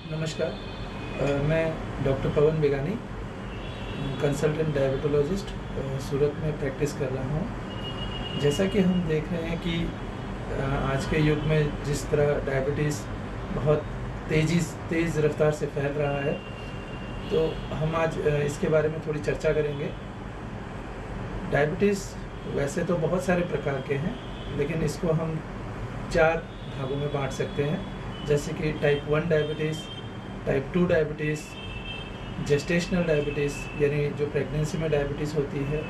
नमस्कार। मैं doctor Pawan बेगानी, consultant diabetologist सूरत में प्रैक्टिस कर रहा हूँ। जैसा कि हम देख रहे हैं कि आज के युग में जिस तरह डायबिटीज़ बहुत तेज़ रफ्तार से फैल रहा है, तो हम आज इसके बारे में थोड़ी चर्चा करेंगे। डायबिटीज़ वैसे तो बहुत सारे प्रकार के हैं, लेकिन इसको हम 4 भागों में बाँट सकते हैं, जैसे कि type 1 diabetes, type 2 diabetes, gestational diabetes यानी जो प्रेगनेंसी में डायबिटीज़ होती है,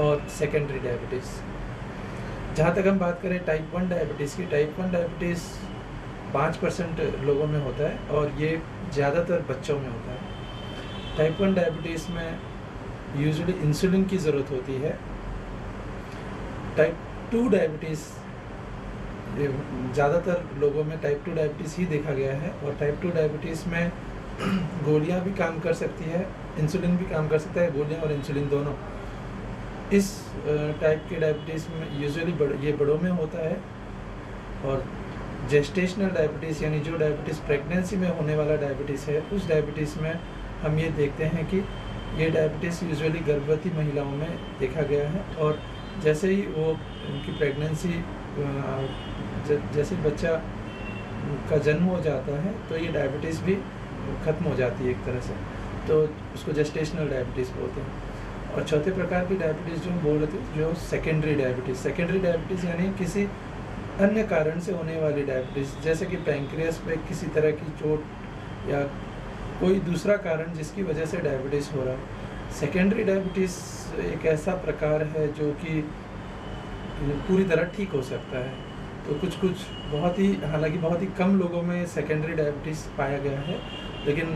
और सेकेंडरी डायबिटीज़। जहाँ तक हम बात करें टाइप 1 डायबिटीज़ की, टाइप 1 डायबिटीज़ 5% लोगों में होता है और ये ज़्यादातर बच्चों में होता है। टाइप 1 डायबिटीज़ में यूजुअली इंसुलिन की ज़रूरत होती है। टाइप 2 डायबिटीज़ ज़्यादातर लोगों में टाइप 2 डायबिटीज़ ही देखा गया है, और टाइप 2 डायबिटीज़ में गोलियां भी काम कर सकती है, इंसुलिन भी काम कर सकता है, गोलियां और इंसुलिन दोनों। इस टाइप के डायबिटीज़ में यूजुअली ये बड़ों में होता है। और जेस्टेशनल डायबिटीज़ यानी जो डायबिटीज़ प्रेगनेंसी में होने वाला डायबिटीज़ है, उस डायबिटीज़ में हम ये देखते हैं कि ये डायबिटीज़ यूजुअली गर्भवती महिलाओं में देखा गया है, और जैसे ही वो उनकी प्रेगनेंसी जैसे बच्चा का जन्म हो जाता है, तो ये डायबिटीज़ भी ख़त्म हो जाती है एक तरह से, तो उसको जेस्टेशनल डायबिटीज़ बोलते हैं। और चौथे प्रकार की डायबिटीज़ जो हम बोल रहे थे, जो सेकेंडरी डायबिटीज़ यानी किसी अन्य कारण से होने वाली डायबिटीज़, जैसे कि पैंक्रियास पे किसी तरह की चोट या कोई दूसरा कारण जिसकी वजह से डायबिटीज़ हो रहा है। सेकेंडरी डायबिटीज़ एक ऐसा प्रकार है जो कि पूरी तरह ठीक हो सकता है। तो कुछ हालांकि बहुत ही कम लोगों में सेकेंडरी डायबिटीज़ पाया गया है, लेकिन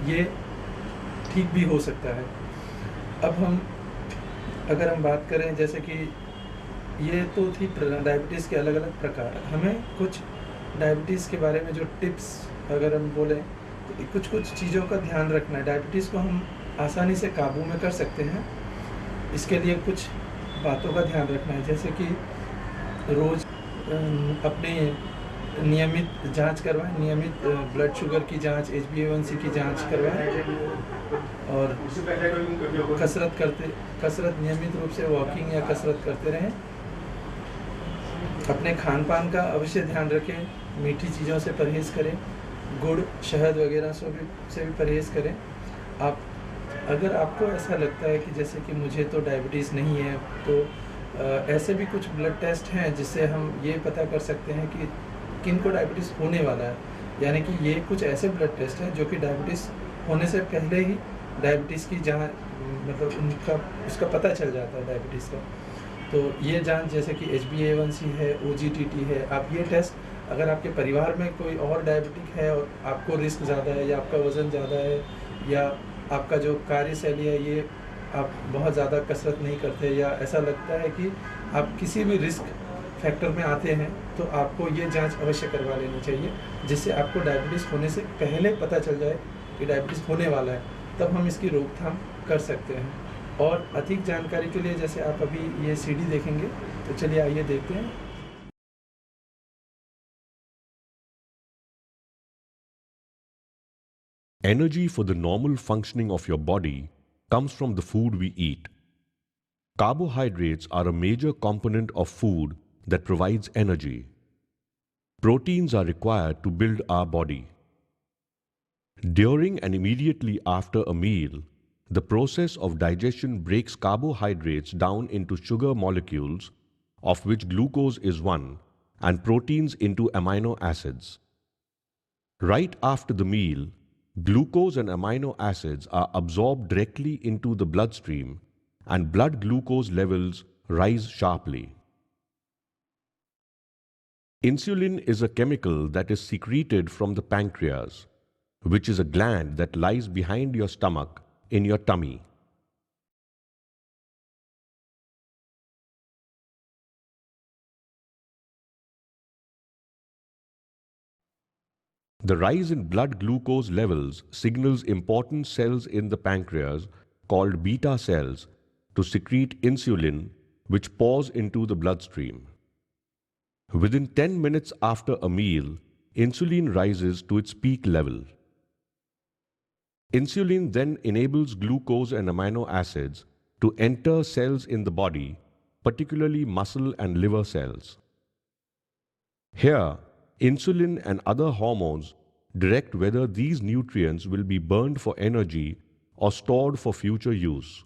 ये ठीक भी हो सकता है। अब अगर हम बात करें, जैसे कि ये तो थी डायबिटीज़ के अलग अलग प्रकार। हमें कुछ डायबिटीज़ के बारे में जो टिप्स अगर हम बोलें, तो कुछ चीज़ों का ध्यान रखना है। डायबिटीज़ को हम आसानी से काबू में कर सकते हैं, इसके लिए कुछ बातों का ध्यान रखना है, जैसे कि रोज़ अपने नियमित जांच करवाएं, नियमित ब्लड शुगर की जांच, HbA1c की जांच करवाएं, और कसरत नियमित रूप से वॉकिंग या कसरत करते रहें। अपने खान पान का अवश्य ध्यान रखें, मीठी चीज़ों से परहेज़ करें, गुड़, शहद वगैरह से भी परहेज़ करें। अगर आपको ऐसा लगता है कि जैसे कि मुझे तो डायबिटीज़ नहीं है, तो ऐसे भी कुछ ब्लड टेस्ट हैं जिससे हम ये पता कर सकते हैं कि किन को डायबिटीज़ होने वाला है। यानी कि ये कुछ ऐसे ब्लड टेस्ट हैं जो कि डायबिटीज़ होने से पहले ही डायबिटीज़ की जाँच, मतलब उसका पता चल जाता है डायबिटीज़ का। तो ये जाँच जैसे कि HbA1c है, OGTT है, आप ये टेस्ट अगर आपके परिवार में कोई और डायबिटिक है और आपको रिस्क ज़्यादा है, या आपका वज़न ज़्यादा है, या आपका जो कार्यशैली है ये आप बहुत ज़्यादा कसरत नहीं करते, या ऐसा लगता है कि आप किसी भी रिस्क फैक्टर में आते हैं, तो आपको ये जांच अवश्य करवा लेनी चाहिए, जिससे आपको डायबिटीज़ होने से पहले पता चल जाए कि डायबिटीज़ होने वाला है, तब हम इसकी रोकथाम कर सकते हैं। और अधिक जानकारी के लिए जैसे आप अभी ये CD देखेंगे, तो चलिए आइए देखते हैं। Energy for the normal functioning of your body comes from the food we eat. Carbohydrates are a major component of food that provides energy. Proteins are required to build our body. During and immediately after a meal, the process of digestion breaks carbohydrates down into sugar molecules, of which glucose is one, and proteins into amino acids. Right after the meal, glucose and amino acids are absorbed directly into the bloodstream, and blood glucose levels rise sharply. Insulin is a chemical that is secreted from the pancreas, which is a gland that lies behind your stomach in your tummy. The rise in blood glucose levels signals important cells in the pancreas called beta cells to secrete insulin, which pours into the bloodstream. Within 10 minutes after a meal, insulin rises to its peak level. Insulin then enables glucose and amino acids to enter cells in the body, particularly muscle and liver cells. Here, insulin and other hormones direct whether these nutrients will be burned for energy or stored for future use.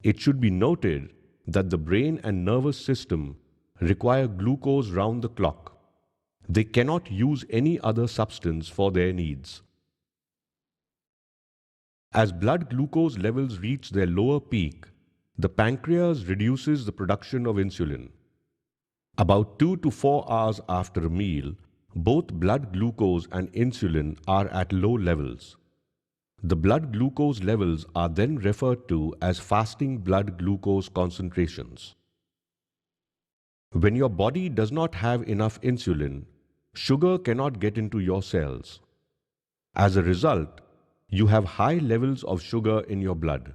It should be noted that the brain and nervous system require glucose round the clock. They cannot use any other substance for their needs. As blood glucose levels reach their lower peak, the pancreas reduces the production of insulin. About 2 to 4 hours after a meal, both blood glucose and insulin are at low levels. The blood glucose levels are then referred to as fasting blood glucose concentrations. When your body does not have enough insulin, sugar cannot get into your cells. As a result, you have high levels of sugar in your blood.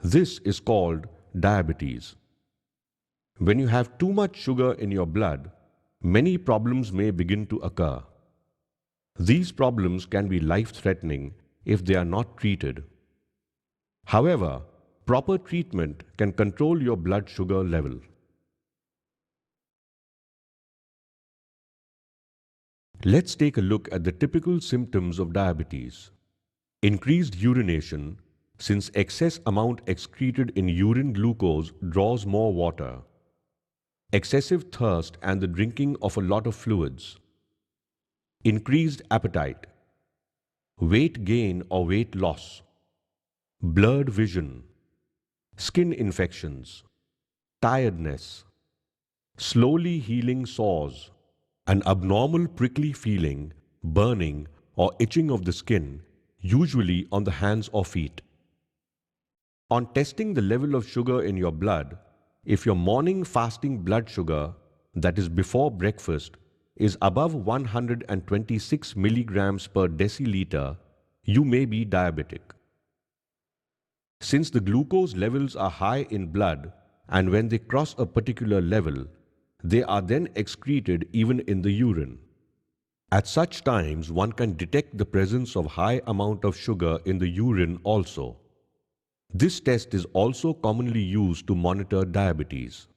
This is called diabetes. When you have too much sugar in your blood, many problems may begin to occur. These problems can be life-threatening if they are not treated. However, proper treatment can control your blood sugar level. Let's take a look at the typical symptoms of diabetes. Increased urination, since excess amount excreted in urine glucose draws more water. Excessive thirst and the drinking of a lot of fluids. Increased appetite. Weight gain or weight loss. Blurred vision. Skin infections. Tiredness. Slowly healing sores. An abnormal prickly feeling, burning or itching of the skin, usually on the hands or feet. On testing the level of sugar in your blood, if your morning fasting blood sugar, that is before breakfast, is above 126 milligrams per deciliter, you may be diabetic. Since the glucose levels are high in blood and when they cross a particular level, they are then excreted even in the urine. At such times, one can detect the presence of high amount of sugar in the urine also. This test is also commonly used to monitor diabetes.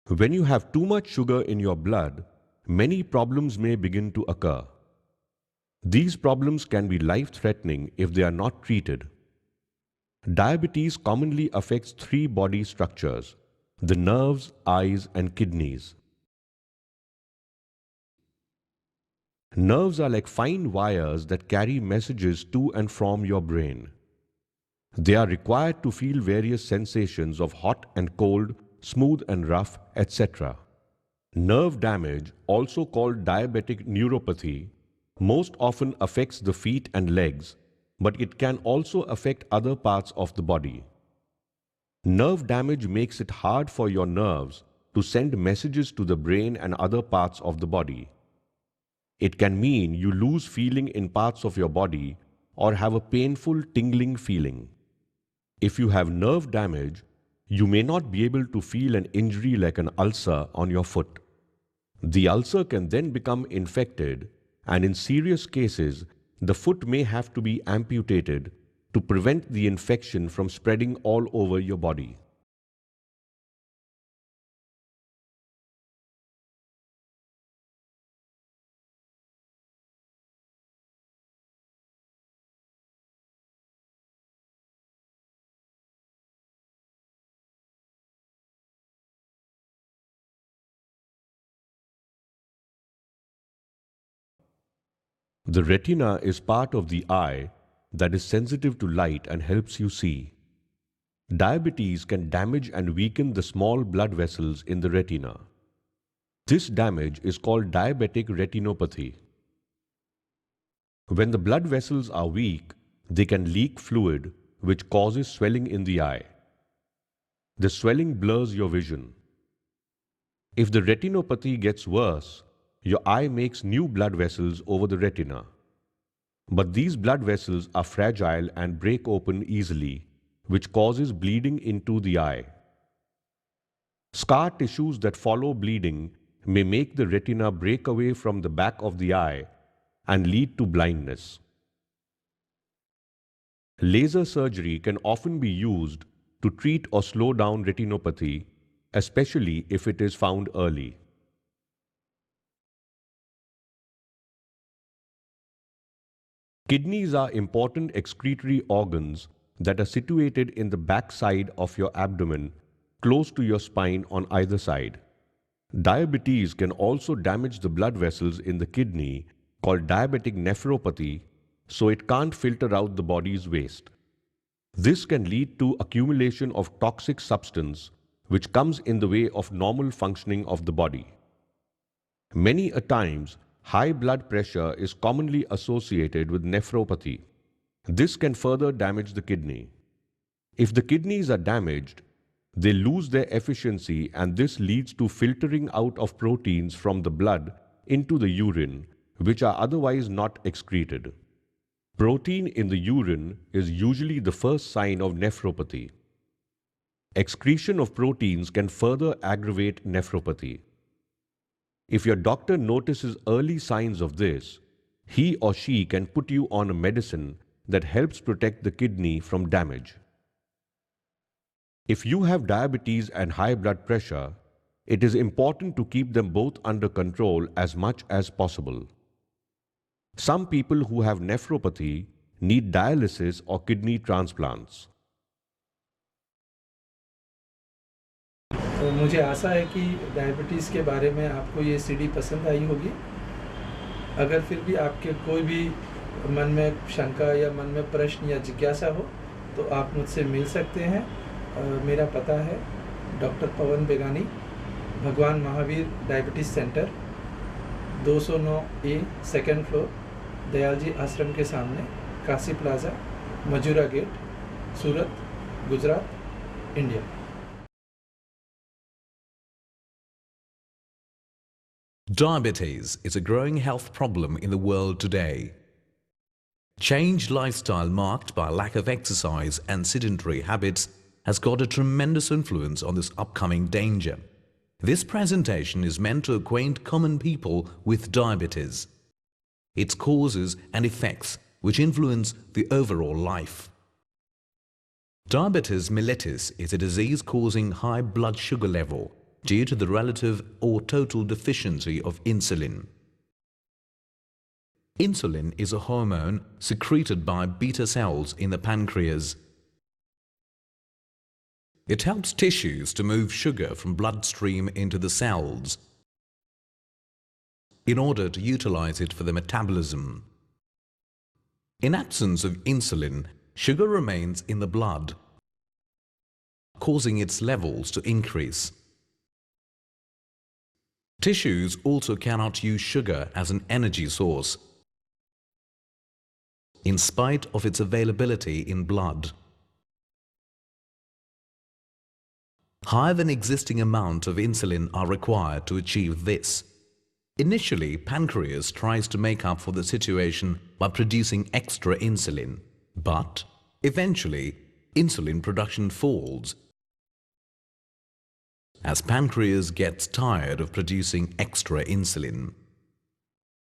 When you have too much sugar in your blood, many problems may begin to occur. These problems can be life-threatening if they are not treated. Diabetes commonly affects 3 body structures: the nerves, eyes, and kidneys. Nerves are like fine wires that carry messages to and from your brain. They are required to feel various sensations of hot and cold, smooth and rough, etc. Nerve damage, also called diabetic neuropathy, most often affects the feet and legs, but it can also affect other parts of the body. Nerve damage makes it hard for your nerves to send messages to the brain and other parts of the body. It can mean you lose feeling in parts of your body or have a painful tingling feeling. If you have nerve damage, you may not be able to feel an injury like an ulcer on your foot. The ulcer can then become infected, and in serious cases, the foot may have to be amputated to prevent the infection from spreading all over your body. The retina is part of the eye that is sensitive to light and helps you see. Diabetes can damage and weaken the small blood vessels in the retina. This damage is called diabetic retinopathy. When the blood vessels are weak, they can leak fluid, which causes swelling in the eye. The swelling blurs your vision. If the retinopathy gets worse, your eye makes new blood vessels over the retina. But these blood vessels are fragile and break open easily, which causes bleeding into the eye. Scar tissues that follow bleeding may make the retina break away from the back of the eye, and lead to blindness. Laser surgery can often be used to treat or slow down retinopathy, especially if it is found early. Kidneys are important excretory organs that are situated in the back side of your abdomen, close to your spine on either side. Diabetes can also damage the blood vessels in the kidney, called diabetic nephropathy, so it can't filter out the body's waste. This can lead to accumulation of toxic substance which comes in the way of normal functioning of the body. Many a times, high blood pressure is commonly associated with nephropathy. This can further damage the kidney. If the kidneys are damaged, they lose their efficiency and this leads to filtering out of proteins from the blood into the urine, which are otherwise not excreted. Protein in the urine is usually the first sign of nephropathy. Excretion of proteins can further aggravate nephropathy. If your doctor notices early signs of this, he or she can put you on a medicine that helps protect the kidney from damage. If you have diabetes and high blood pressure, it is important to keep them both under control as much as possible. Some people who have nephropathy need dialysis or kidney transplants. तो मुझे आशा है कि diabetes के बारे में आपको ये CD पसंद आई होगी। अगर फिर भी आपके कोई भी मन में शंका या मन में प्रश्न या जिज्ञासा हो तो आप मुझसे मिल सकते हैं। मेरा पता है doctor Pawan Begani, Bhagwan Mahavir diabetes centre, 209A, second floor, Dayalji Ashram के सामने, Kashi plaza, Majura gate, Surat, Gujarat, India. Diabetes is a growing health problem in the world today. Changed lifestyle marked by lack of exercise and sedentary habits has got a tremendous influence on this upcoming danger. This presentation is meant to acquaint common people with diabetes, its causes and effects which influence the overall life. Diabetes mellitus is a disease causing high blood sugar level due to the relative or total deficiency of insulin. Insulin is a hormone secreted by beta cells in the pancreas. It helps tissues to move sugar from bloodstream into the cells in order to utilize it for the metabolism. In absence of insulin, sugar remains in the blood, causing its levels to increase. Tissues also cannot use sugar as an energy source, in spite of its availability in blood. Higher than existing amount of insulin are required to achieve this. Initially, pancreas tries to make up for the situation by producing extra insulin, but eventually, insulin production falls as pancreas gets tired of producing extra insulin.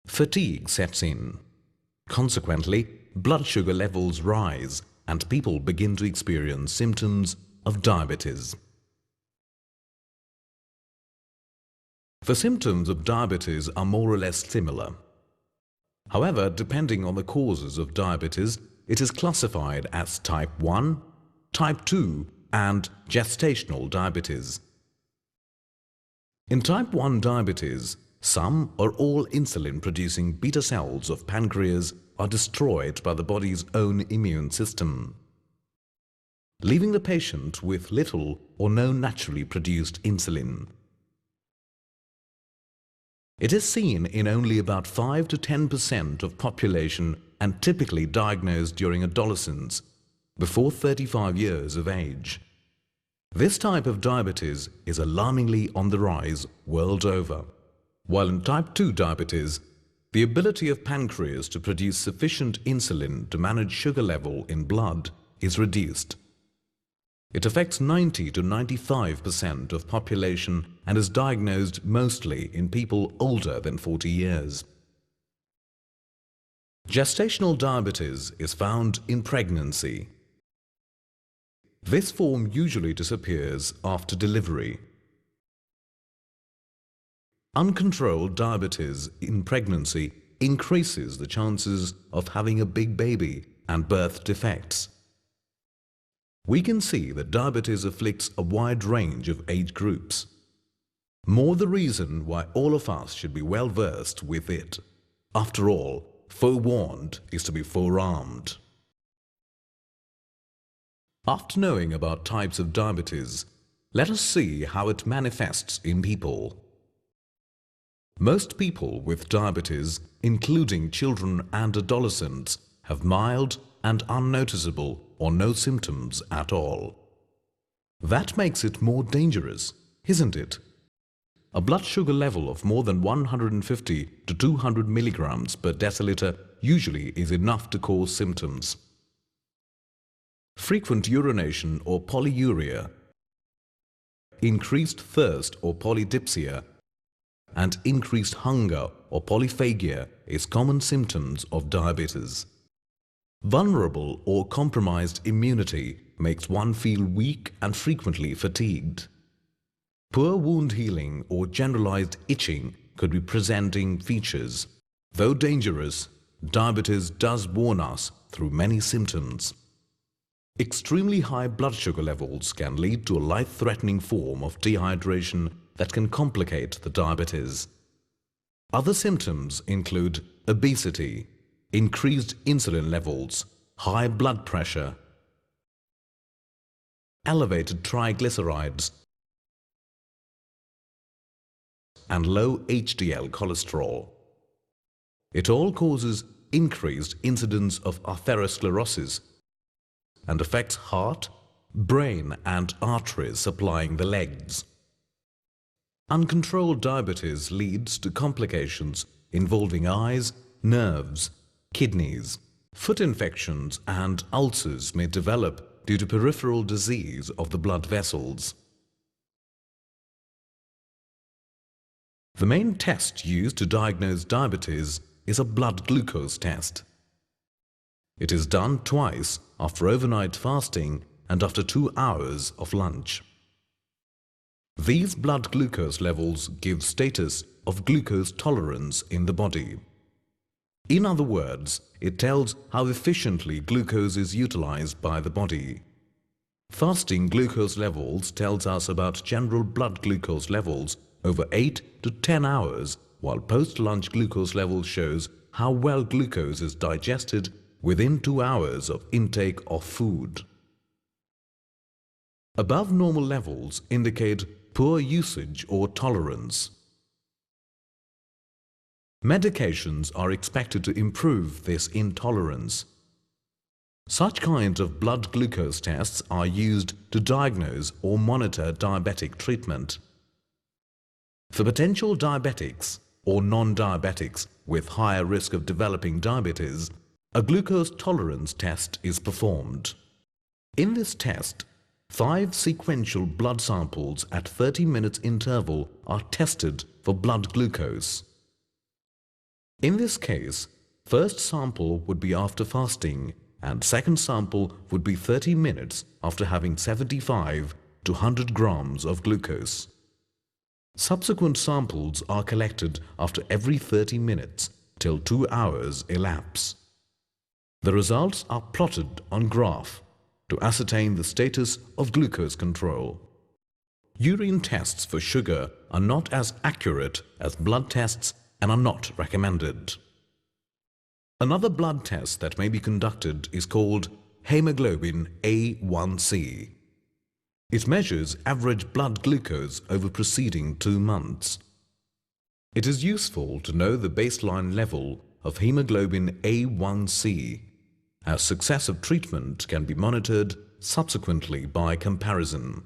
Fatigue sets in. Consequently, blood sugar levels rise and people begin to experience symptoms of diabetes. The symptoms of diabetes are more or less similar. However, depending on the causes of diabetes, it is classified as type 1, type 2 and gestational diabetes. In type 1 diabetes, some or all insulin-producing beta cells of pancreas are destroyed by the body's own immune system, leaving the patient with little or no naturally produced insulin. It is seen in only about 5 to 10% of population and typically diagnosed during adolescence, before 35 years of age. This type of diabetes is alarmingly on the rise world over, while in type 2 diabetes, the ability of pancreas to produce sufficient insulin to manage sugar level in blood is reduced. It affects 90 to 95% of population and is diagnosed mostly in people older than 40 years. Gestational diabetes is found in pregnancy. This form usually disappears after delivery. Uncontrolled diabetes in pregnancy increases the chances of having a big baby and birth defects. We can see that diabetes afflicts a wide range of age groups. More the reason why all of us should be well versed with it. After all, forewarned is to be forearmed. After knowing about types of diabetes, let us see how it manifests in people. Most people with diabetes, including children and adolescents, have mild and unnoticeable or no symptoms at all. That makes it more dangerous, isn't it? A blood sugar level of more than 150 to 200 milligrams per deciliter usually is enough to cause symptoms. Frequent urination or polyuria, increased thirst or polydipsia, and increased hunger or polyphagia is common symptoms of diabetes. Vulnerable or compromised immunity makes one feel weak and frequently fatigued. Poor wound healing or generalized itching could be presenting features. Though dangerous, diabetes does warn us through many symptoms. Extremely high blood sugar levels can lead to a life-threatening form of dehydration that can complicate the diabetes. Other symptoms include obesity, increased insulin levels, high blood pressure, elevated triglycerides, and low HDL cholesterol. It all causes increased incidence of atherosclerosis and affects heart, brain, and arteries supplying the legs. Uncontrolled diabetes leads to complications involving eyes, nerves, kidneys. Foot infections and ulcers may develop due to peripheral disease of the blood vessels. The main test used to diagnose diabetes is a blood glucose test. It is done twice after overnight fasting and after 2 hours of lunch. These blood glucose levels give status of glucose tolerance in the body. In other words, it tells how efficiently glucose is utilized by the body. Fasting glucose levels tells us about general blood glucose levels over 8 to 10 hours, while post-lunch glucose levels shows how well glucose is digested within 2 hours of intake of food. Above normal levels indicate poor usage or tolerance. Medications are expected to improve this intolerance. Such kinds of blood glucose tests are used to diagnose or monitor diabetic treatment. For potential diabetics or non-diabetics with higher risk of developing diabetes, a glucose tolerance test is performed. In this test, 5 sequential blood samples at 30 minutes interval are tested for blood glucose. In this case, first sample would be after fasting and second sample would be 30 minutes after having 75 to 100 grams of glucose. Subsequent samples are collected after every 30 minutes till 2 hours elapse. The results are plotted on graph to ascertain the status of glucose control. Urine tests for sugar are not as accurate as blood tests and are not recommended. Another blood test that may be conducted is called hemoglobin A1C. It measures average blood glucose over preceding 2 months. It is useful to know the baseline level of hemoglobin A1C, as successive treatment can be monitored subsequently by comparison.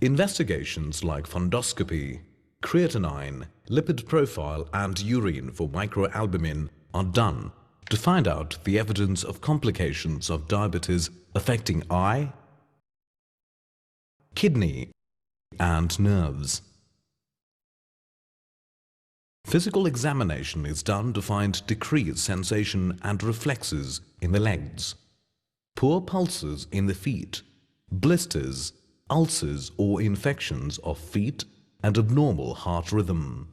Investigations like fundoscopy, creatinine, lipid profile and urine for microalbumin are done to find out the evidence of complications of diabetes affecting eye, kidney and nerves. Physical examination is done to find decreased sensation and reflexes in the legs, poor pulses in the feet, blisters, ulcers or infections of feet, and abnormal heart rhythm.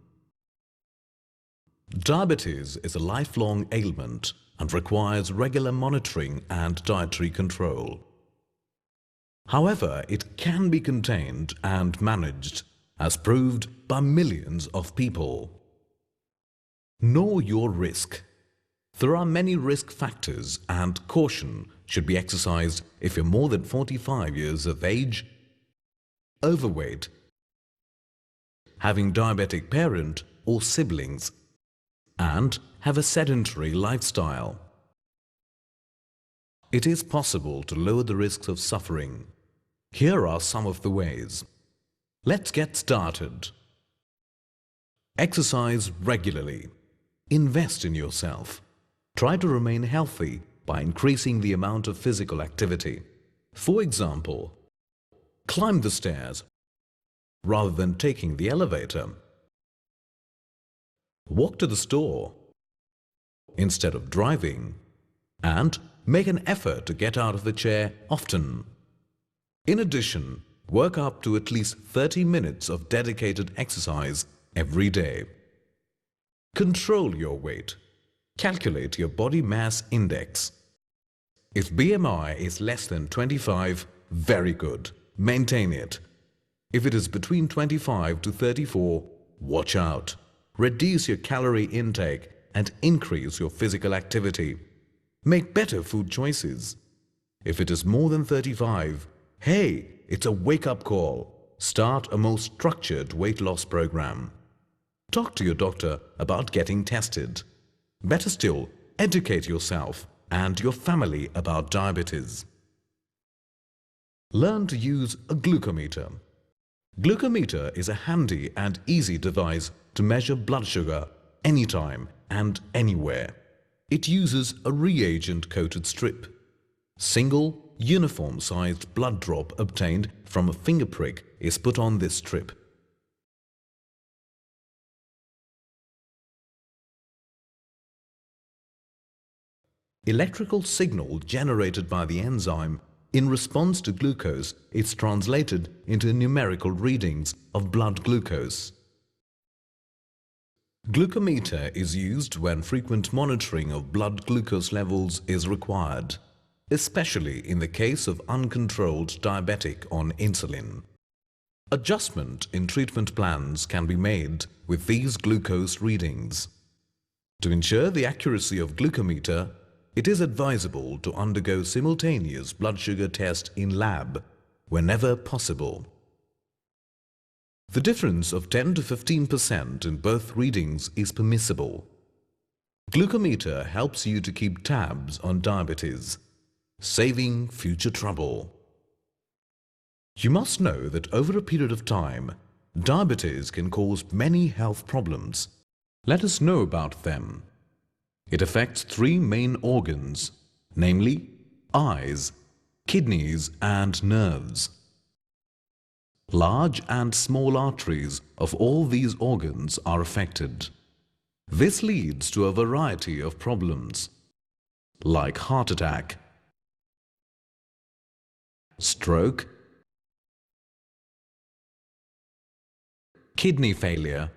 Diabetes is a lifelong ailment and requires regular monitoring and dietary control. However, it can be contained and managed, as proved by millions of people. Know your risk. There are many risk factors and caution should be exercised if you're more than 45 years of age, overweight, having diabetic parent or siblings, and have a sedentary lifestyle. It is possible to lower the risks of suffering. Here are some of the ways. Let's get started. Exercise regularly. Invest in yourself. Try to remain healthy by increasing the amount of physical activity. For example, climb the stairs rather than taking the elevator. Walk to the store instead of driving, and make an effort to get out of the chair often. In addition, work up to at least 30 minutes of dedicated exercise every day. Control your weight. Calculate your body mass index. If BMI is less than 25, very good. Maintain it. If it is between 25 to 34, watch out. Reduce your calorie intake and increase your physical activity. Make better food choices. If it is more than 35, hey, it's a wake-up call. Start a more structured weight loss program. Talk to your doctor about getting tested. Better still, educate yourself and your family about diabetes. Learn to use a glucometer. Glucometer is a handy and easy device to measure blood sugar anytime and anywhere. It uses a reagent-coated strip. Single, uniform-sized blood drop obtained from a finger prick is put on this strip. Electrical signal generated by the enzyme in response to glucose is translated into numerical readings of blood glucose. Glucometer is used when frequent monitoring of blood glucose levels is required, especially in the case of uncontrolled diabetic on insulin. Adjustment in treatment plans can be made with these glucose readings. To ensure the accuracy of glucometer, it is advisable to undergo simultaneous blood sugar test in lab whenever possible. The difference of 10 to 15% in both readings is permissible. Glucometer helps you to keep tabs on diabetes, saving future trouble. You must know that over a period of time, diabetes can cause many health problems. Let us know about them. It affects 3 main organs, namely eyes, kidneys and nerves. Large and small arteries of all these organs are affected. This leads to a variety of problems like heart attack, stroke, kidney failure,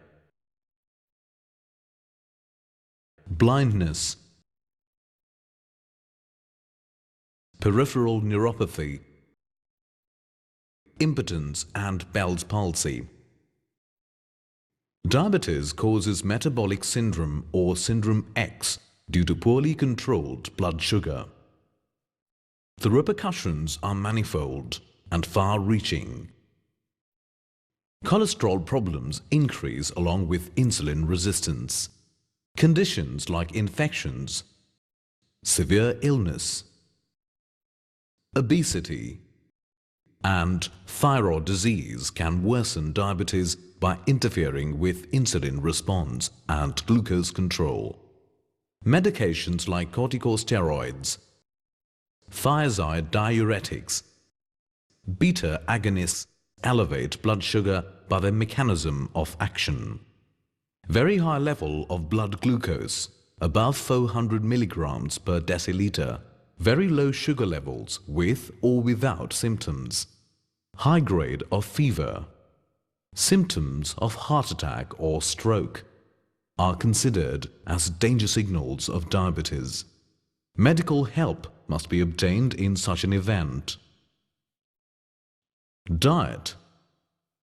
blindness, peripheral neuropathy, impotence and Bell's palsy. Diabetes causes metabolic syndrome or syndrome X due to poorly controlled blood sugar. The repercussions are manifold and far-reaching. Cholesterol problems increase along with insulin resistance. Conditions like infections, severe illness, obesity, and thyroid disease can worsen diabetes by interfering with insulin response and glucose control. Medications like corticosteroids, thiazide diuretics, beta agonists elevate blood sugar by their mechanism of action. Very high level of blood glucose, above 400 milligrams per deciliter. Very low sugar levels with or without symptoms. High grade of fever. Symptoms of heart attack or stroke are considered as danger signals of diabetes. Medical help must be obtained in such an event. Diet,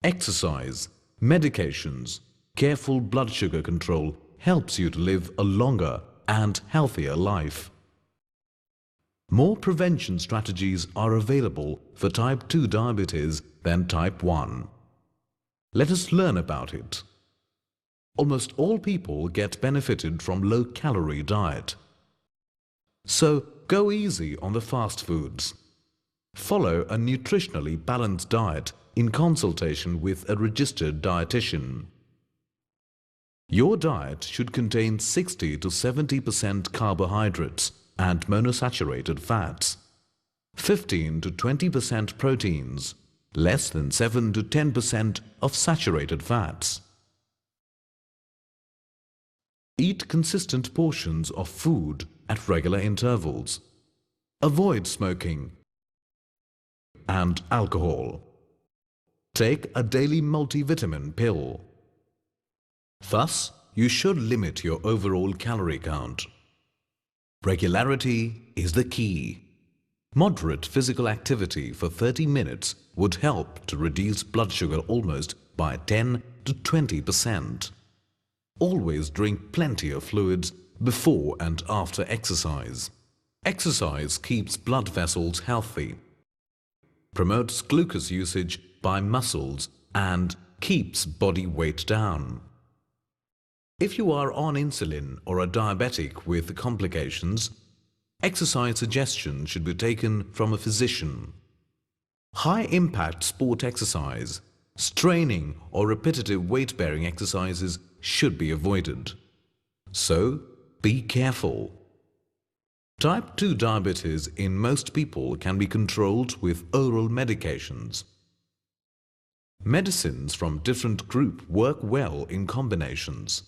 exercise, medications, careful blood sugar control helps you to live a longer and healthier life. More prevention strategies are available for type 2 diabetes than type 1. Let us learn about it. Almost all people get benefited from low-calorie diet. So go easy on the fast foods. Follow a nutritionally balanced diet in consultation with a registered dietitian. Your diet should contain 60 to 70% carbohydrates and monosaturated fats, 15 to 20% proteins, less than 7 to 10% of saturated fats. Eat consistent portions of food at regular intervals. Avoid smoking and alcohol. Take a daily multivitamin pill. Thus, you should limit your overall calorie count. Regularity is the key. Moderate physical activity for 30 minutes would help to reduce blood sugar almost by 10 to 20%. Always drink plenty of fluids before and after exercise. Exercise keeps blood vessels healthy, promotes glucose usage by muscles and keeps body weight down. If you are on insulin or a diabetic with complications, exercise suggestions should be taken from a physician. High-impact sport exercise, straining or repetitive weight-bearing exercises should be avoided. So, be careful. Type 2 diabetes in most people can be controlled with oral medications. Medicines from different groups work well in combinations.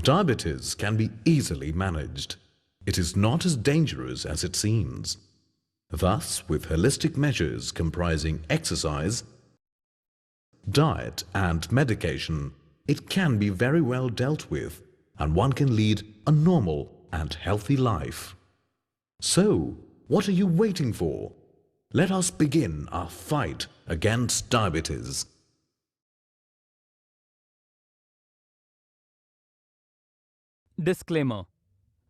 Diabetes can be easily managed. It is not as dangerous as it seems. Thus, with holistic measures comprising exercise, diet and medication, it can be very well dealt with and one can lead a normal and healthy life. So, what are you waiting for? Let us begin our fight against diabetes. Disclaimer: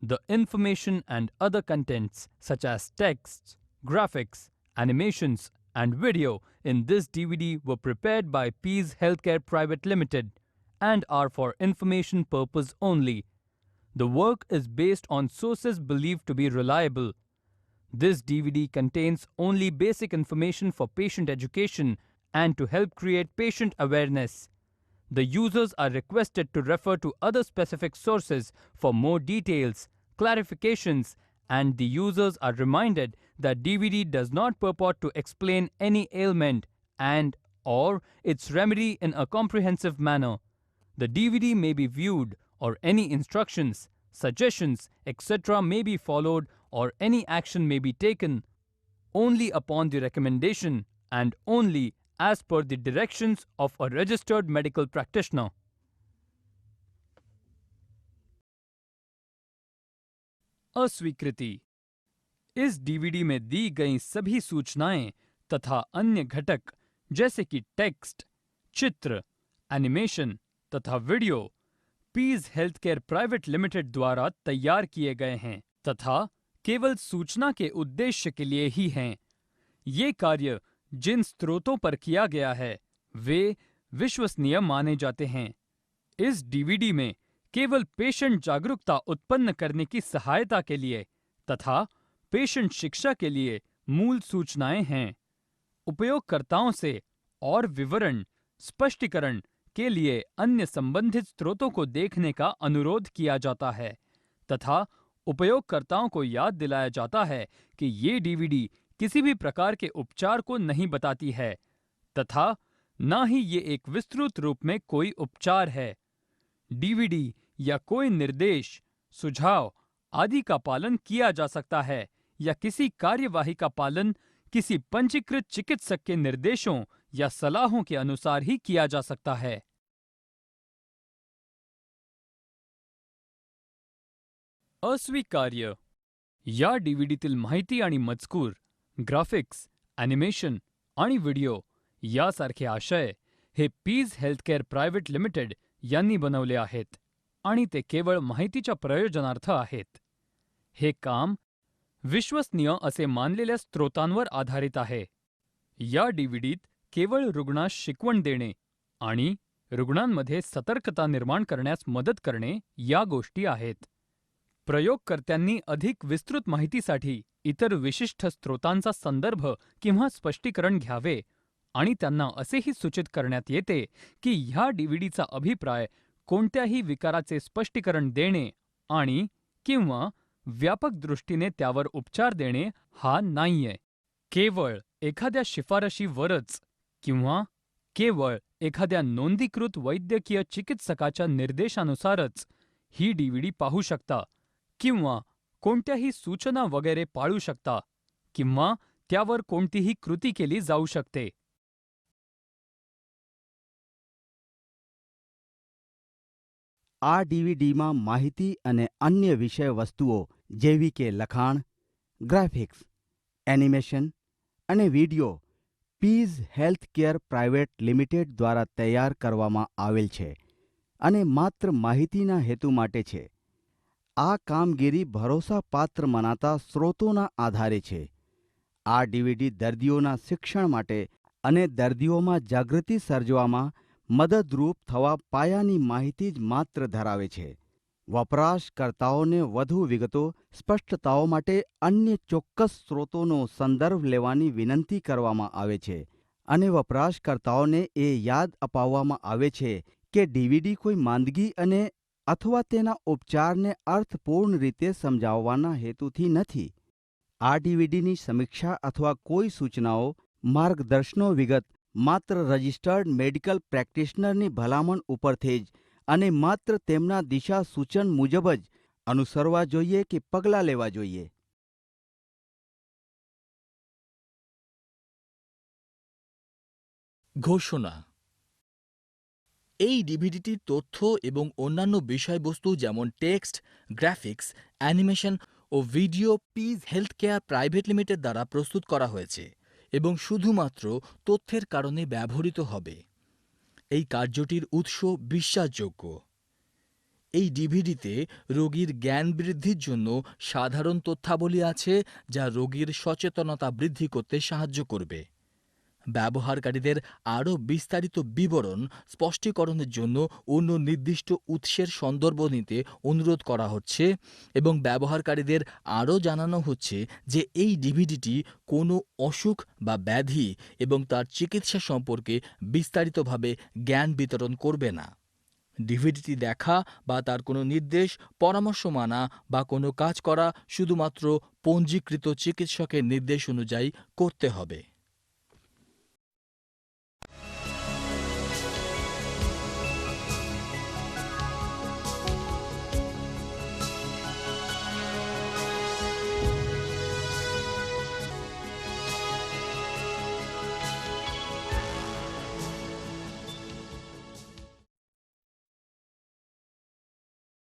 the information and other contents such as texts, graphics, animations, and video in this DVD were prepared by Pease Healthcare Private Limited and are for information purpose only. The work is based on sources believed to be reliable. This DVD contains only basic information for patient education and to help create patient awareness. The users are requested to refer to other specific sources for more details, clarifications, and the users are reminded that DVD does not purport to explain any ailment and/or its remedy in a comprehensive manner. The DVD may be viewed or any instructions, suggestions, etc. may be followed or any action may be taken only upon the recommendation and only as per the directions of a registered medical practitioner. अस्वीकृति: इस DVD में दी गई सभी सूचनाएं तथा अन्य घटक जैसे कि टेक्स्ट, चित्र, एनिमेशन तथा वीडियो पीज हेल्थकेयर प्राइवेट लिमिटेड द्वारा तैयार किए गए हैं तथा केवल सूचना के उद्देश्य के लिए ही हैं। ये कार्य जिन स्रोतों पर किया गया है वे विश्वसनीय माने जाते हैं। इस डीवीडी में केवल पेशेंट जागरूकता उत्पन्न करने की सहायता के लिए तथा पेशेंट शिक्षा के लिए मूल सूचनाएं हैं। उपयोगकर्ताओं से और विवरण स्पष्टीकरण के लिए अन्य संबंधित स्रोतों को देखने का अनुरोध किया जाता है तथा उपयोगकर्ताओं को याद दिलाया जाता है कि ये डीवीडी किसी भी प्रकार के उपचार को नहीं बताती है तथा ना ही ये एक विस्तृत रूप में कोई उपचार है। डीवीडी या कोई निर्देश, सुझाव आदि का पालन किया जा सकता है या किसी कार्यवाही का पालन किसी पंजीकृत चिकित्सक के निर्देशों या सलाहों के अनुसार ही किया जा सकता है। अस्वीकार्य या डीव्हीडीतील माहिती आणि मजकूर, ग्राफिक्स, ॲनिमेशन आणि व्हिडिओ यासारखे आशय हे पीज हेल्थकेअर प्रायव्हेट लिमिटेड यांनी बनवले आहेत आणि ते केवळ माहितीच्या प्रयोजनार्थ आहेत. हे काम विश्वसनीय असे मानलेल्या स्रोतांवर आधारित आहे. या डीव्हीडीत केवळ रुग्णास शिकवण देणे आणि रुग्णांमध्ये सतर्कता निर्माण करण्यास मदत करणे या गोष्टी आहेत. प्रयोगकर्त्यांनी अधिक विस्तृत माहितीसाठी इतर विशिष्ट स्रोतांचा संदर्भ किंवा स्पष्टीकरण घ्यावे आणि त्यांना असेही सूचित करण्यात येते की ह्या डीव्हीडीचा अभिप्राय कोणत्याही विकाराचे स्पष्टीकरण देणे आणि किंवा व्यापक दृष्टीने त्यावर उपचार देणे हा नाहीये. केवळ एखाद्या शिफारशीवरच किंवा केवळ एखाद्या नोंदीकृत वैद्यकीय चिकित्सकाच्या निर्देशानुसारच ही डीव्हीडी पाहू शकता किंवा कोणत्याही सूचना वगैरे पाळू शकता किंवा त्यावर कोणतीही कृती केली जाऊ शकते. આ ડીવીડીમાં માહિતી અને અન્ય વિષય વસ્તુઓ જેવી કે લખાણ, ગ્રાફિક્સ, એનિમેશન અને video Pease health care private limited દ્વારા તૈયાર કરવામાં આવેલ છે અને માત્ર માહિતીના હેતુ માટે છે. આ કામગીરી ભરોસાપાત્ર મનાતા સ્રોતોના આધારે છે. આ ડીવીડી દર્દીઓના શિક્ષણ માટે અને દર્દીઓમાં જાગૃતિ સર્જવામાં મદદરૂપ થવા પાયાની માહિતી જ માત્ર ધરાવે છે. વપરાશકર્તાઓને વધુ વિગતો, સ્પષ્ટતાઓ માટે અન્ય ચોક્કસ સ્રોતોનો સંદર્ભ લેવાની વિનંતી કરવામાં આવે છે અને વપરાશકર્તાઓને એ યાદ અપાવવામાં આવે છે કે ડીવીડી કોઈ માંદગી અને અથવા તેના ઉપચારને અર્થપૂર્ણ રીતે સમજાવવાના હેતુથી નથી. આ ડીવીડીની સમીક્ષા અથવા કોઈ સૂચનાઓ, માર્ગદર્શનો વિગત માત્ર રજિસ્ટર્ડ મેડિકલ પ્રેક્ટિશનરની ભલામણ ઉપરથી જ અને માત્ર તેમના દિશા સૂચન મુજબ જ અનુસરવા જોઈએ કે પગલાં લેવા જોઈએ. ঘোষণা। এই ডিভিডিটির তথ্য এবং অন্যান্য বিষয়বস্তু যেমন টেক্সট, গ্রাফিক্স, অ্যানিমেশন ও ভিডিও পিজ হেলথ কেয়ার প্রাইভেট লিমিটেড দ্বারা প্রস্তুত করা হয়েছে এবং শুধুমাত্র তথ্যের কারণে ব্যবহৃত হবে। এই কার্যটির উৎস বিশ্বাসযোগ্য। এই ডিভিডিতে রোগীর জ্ঞান বৃদ্ধির জন্য সাধারণ তথ্যাবলী আছে যা রোগীর সচেতনতা বৃদ্ধি করতে সাহায্য করবে। ব্যবহারকারীদের আরও বিস্তারিত বিবরণ স্পষ্টীকরণের জন্য অন্য নির্দিষ্ট উৎসের সন্দর্ভ নিতে অনুরোধ করা হচ্ছে এবং ব্যবহারকারীদের আরও জানানো হচ্ছে যে এই ডিভিডিটি কোনো অসুখ বা ব্যাধি এবং তার চিকিৎসা সম্পর্কে বিস্তারিতভাবে জ্ঞান বিতরণ করবে না। ডিভিডিটি দেখা বা তার কোনো নির্দেশ, পরামর্শ মানা বা কোনো কাজ করা শুধুমাত্র পঞ্জীকৃত চিকিৎসকের নির্দেশ অনুযায়ী করতে হবে।